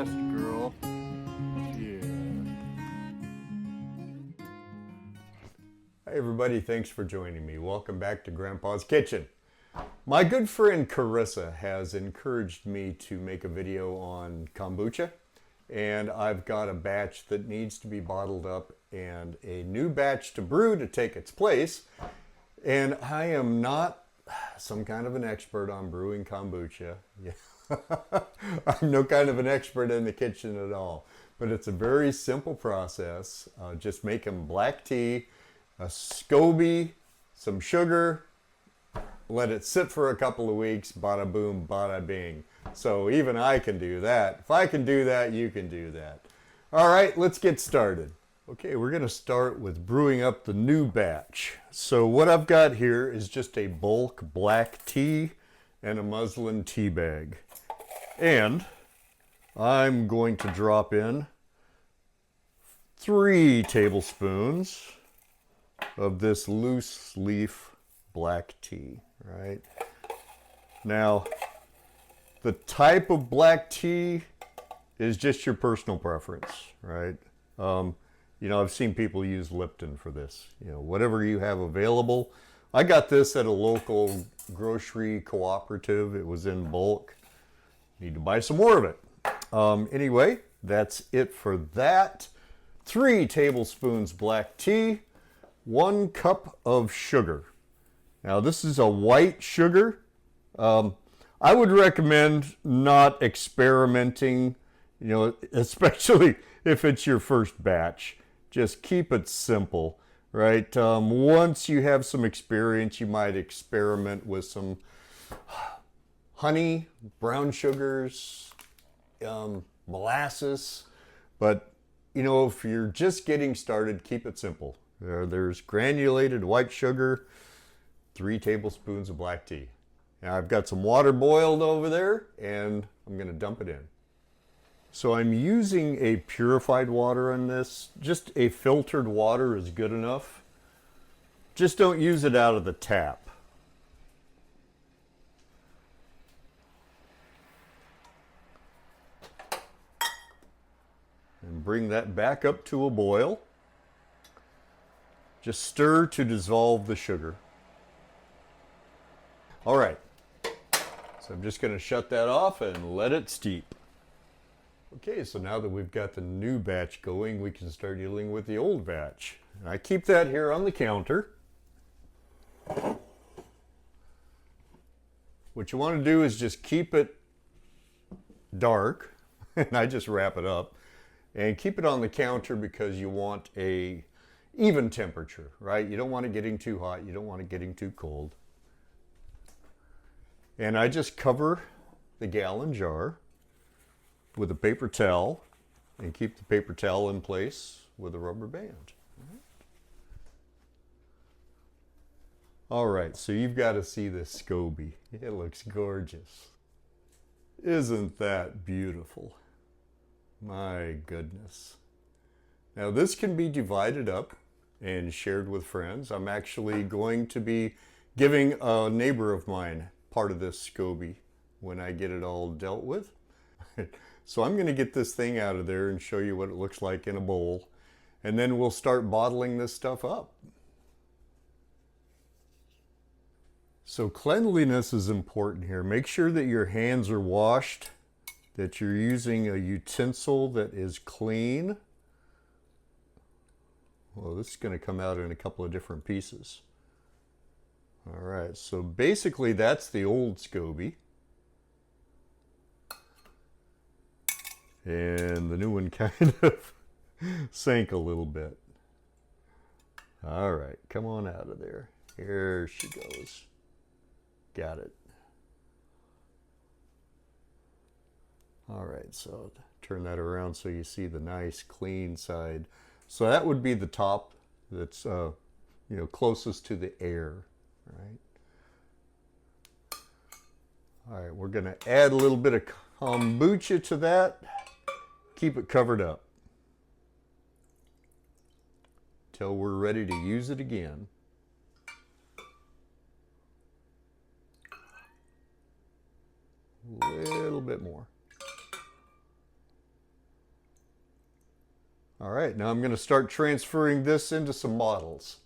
best, girl. Yeah. Hi everybody, thanks for joining me. Welcome back to Grandpa's Kitchen. My good friend Karissa has encouraged me to make a video on kombucha, and I've got a batch that needs to be bottled up and a new batch to brew to take its place. And I am not some kind of an expert on brewing kombucha. Yeah. I'm no kind of an expert in the kitchen at all, but it's a very simple process. Just making black tea, a scoby, some sugar, let it sit for a couple of weeks, bada boom, bada bing. So even I can do that. If I can do that, you can do that. All right, let's get started. Okay, we're going to start with brewing up the new batch. So what I've got here is just a bulk black tea and a muslin tea bag. And I'm going to drop in 3 tablespoons of this loose leaf black tea, right? Now, the type of black tea is just your personal preference, right? You know, I've seen people use Lipton for this. You know, whatever you have available. I got this at a local grocery cooperative. It was in bulk. Need to buy some more of it. Anyway, that's it for that. 3 tablespoons black tea, 1 cup of sugar. Now this is a white sugar. I would recommend not experimenting, you know, especially if it's your first batch. Just keep it simple, right? Once you have some experience, you might experiment with some honey, brown sugars, molasses. But, you know, if you're just getting started, keep it simple. There's granulated white sugar, 3 tablespoons of black tea. Now I've got some water boiled over there, and I'm going to dump it in. So I'm using a purified water on this. Just a filtered water is good enough. Just don't use it out of the tap. And bring that back up to a boil. Just stir to dissolve the sugar. All right, so I'm just going to shut that off and let it steep. Okay, so now that we've got the new batch going, we can start dealing with the old batch. I keep that here on the counter. What you want to do is just keep it dark, and I just wrap it up, and keep it on the counter because you want a even temperature, right? You don't want it getting too hot, you don't want it getting too cold. And I just cover the gallon jar with a paper towel and keep the paper towel in place with a rubber band. All right, so you've got to see this scoby. It looks gorgeous. Isn't that beautiful? My goodness. Now this can be divided up and shared with friends. I'm actually going to be giving a neighbor of mine part of this scoby when I get it all dealt with. So I'm going to get this thing out of there and show you what it looks like in a bowl, and then we'll start bottling this stuff up. So cleanliness is important here. Make sure that your hands are washed, that you're using a utensil that is clean. Well, this is going to come out in a couple of different pieces. All right, so basically that's the old scoby. And the new one kind of sank a little bit. All right, come on out of there. Here she goes. Got it. All right, so turn that around so you see the nice clean side. So that would be the top that's you know, closest to the air, right? All right, we're going to add a little bit of kombucha to that. Keep it covered up till we're ready to use it again. A little bit more. All right, now I'm going to start transferring this into some bottles.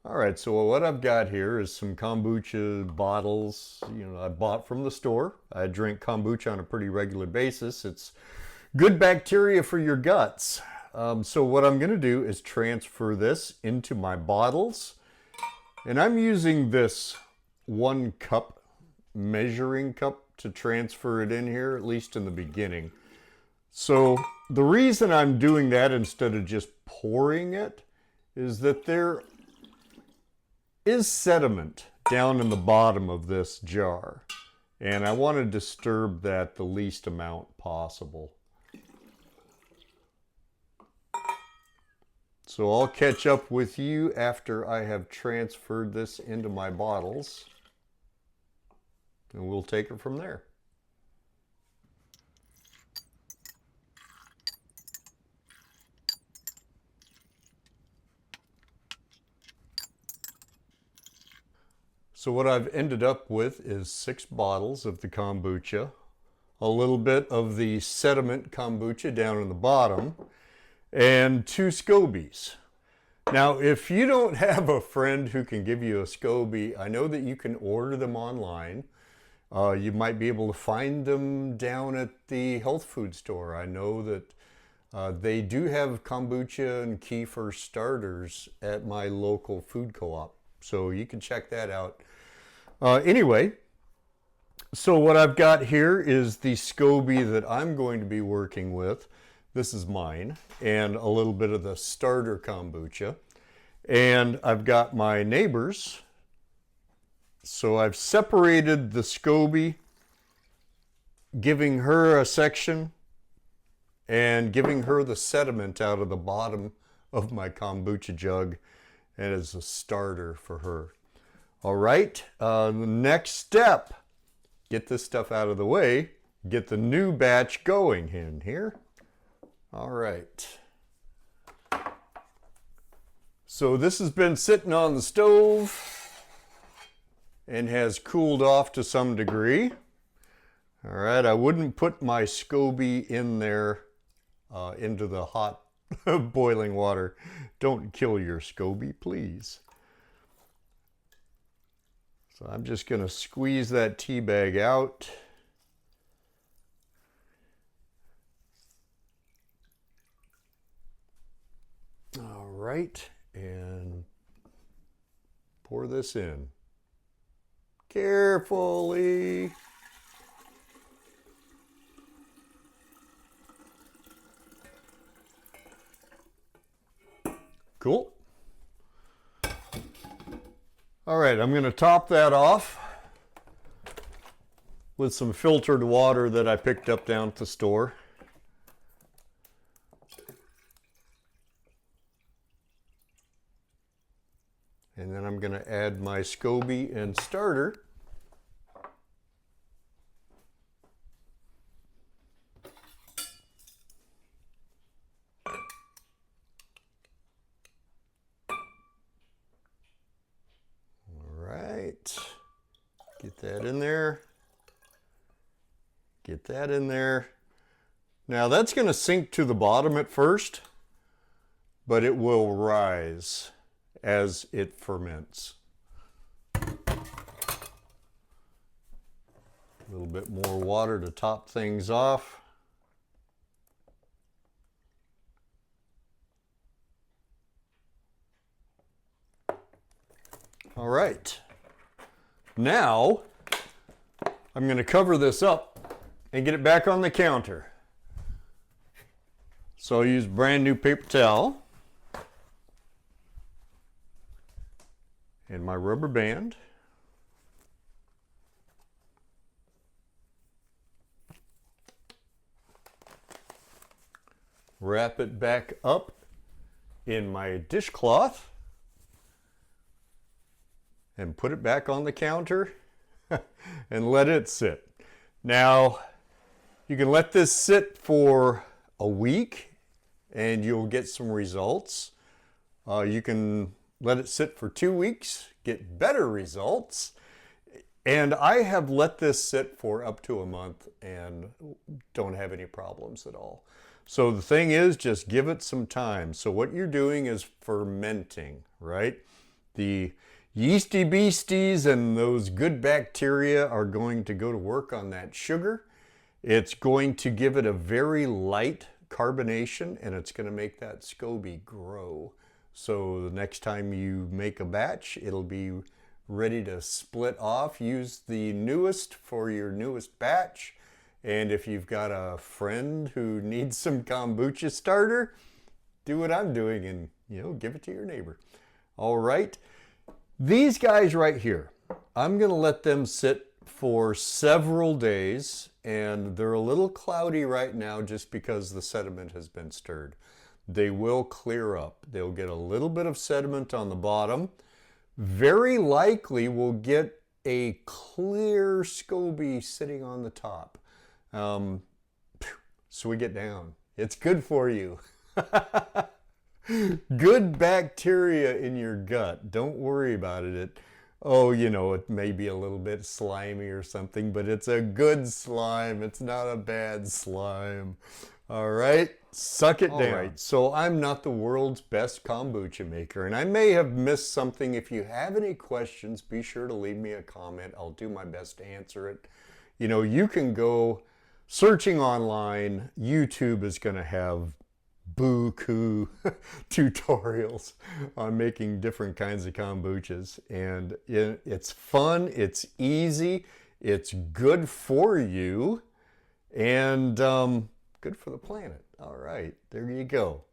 All right, so what I've got here is some kombucha bottles, I bought from the store. I drink kombucha on a pretty regular basis. It's good bacteria for your guts. So what I'm going to do is transfer this into my bottles. And I'm using this 1 cup measuring cup to transfer it in here, at least in the beginning. So the reason I'm doing that instead of just pouring it is that there is sediment down in the bottom of this jar, and I want to disturb that the least amount possible. So I'll catch up with you after I have transferred this into my bottles, and we'll take it from there. So what I've ended up with is 6 bottles of the kombucha, a little bit of the sediment kombucha down in the bottom, and 2 scobies. Now, if you don't have a friend who can give you a scoby, I know that you can order them online. You might be able to find them down at the health food store. I know that they do have kombucha and kefir starters at my local food co-op, so you can check that out. Anyway, so what I've got here is the scoby that I'm going to be working with. This is mine, and a little bit of the starter kombucha. And I've got my neighbor's. So I've separated the scoby, giving her a section and giving her the sediment out of the bottom of my kombucha jug, and as a starter for her. All right, the next step, get this stuff out of the way, get the new batch going in here. All right. So this has been sitting on the stove and has cooled off to some degree. All right, I wouldn't put my scoby in there into the hot boiling water. Don't kill your scoby, please. So I'm just going to squeeze that tea bag out. All right, and pour this in. Carefully. Cool. All right, I'm going to top that off with some filtered water that I picked up down at the store. And then I'm going to add my scoby and starter. Get that in there. Get that in there. Now that's going to sink to the bottom at first, but it will rise as it ferments. A little bit more water to top things off. All right. Now, I'm going to cover this up and get it back on the counter. So I'll use brand new paper towel and my rubber band. Wrap it back up in my dishcloth and put it back on the counter and let it sit. Now, you can let this sit for a week and you'll get some results. You can let it sit for 2 weeks, get better results. And I have let this sit for up to a month and don't have any problems at all. So the thing is, just give it some time. So what you're doing is fermenting, right? The yeasty beasties and those good bacteria are going to go to work on that sugar. It's going to give it a very light carbonation, and it's going to make that scoby grow. So the next time you make a batch, it'll be ready to split off. Use the newest for your newest batch. And if you've got a friend who needs some kombucha starter, do what I'm doing and, give it to your neighbor. All right. These guys right here, I'm going to let them sit for several days, and they're a little cloudy right now just because the sediment has been stirred. They will clear up. They'll get a little bit of sediment on the bottom. Very likely we'll get a clear scoby sitting on the top. So we get down. It's good for you. Good bacteria in your gut. Don't worry about it. It may be a little bit slimy or something, but it's a good slime. It's not a bad slime. All right, suck it down. All right, so I'm not the world's best kombucha maker, and I may have missed something. If you have any questions, be sure to leave me a comment. I'll do my best to answer it. You can go searching online. YouTube is going to have buku tutorials on making different kinds of kombuchas, and it's fun, it's easy, it's good for you, and good for the planet. All right, there you go.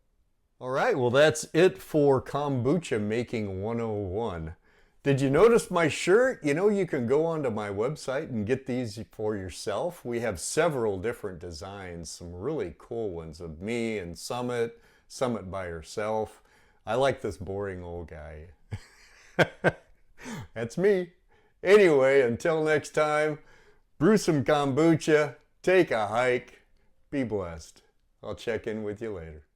All right, well, that's it for Kombucha Making 101. Did you notice my shirt? You can go onto my website and get these for yourself. We have several different designs, some really cool ones of me and Summit by herself. I like this boring old guy. That's me. Anyway, until next time, brew some kombucha, take a hike, be blessed. I'll check in with you later.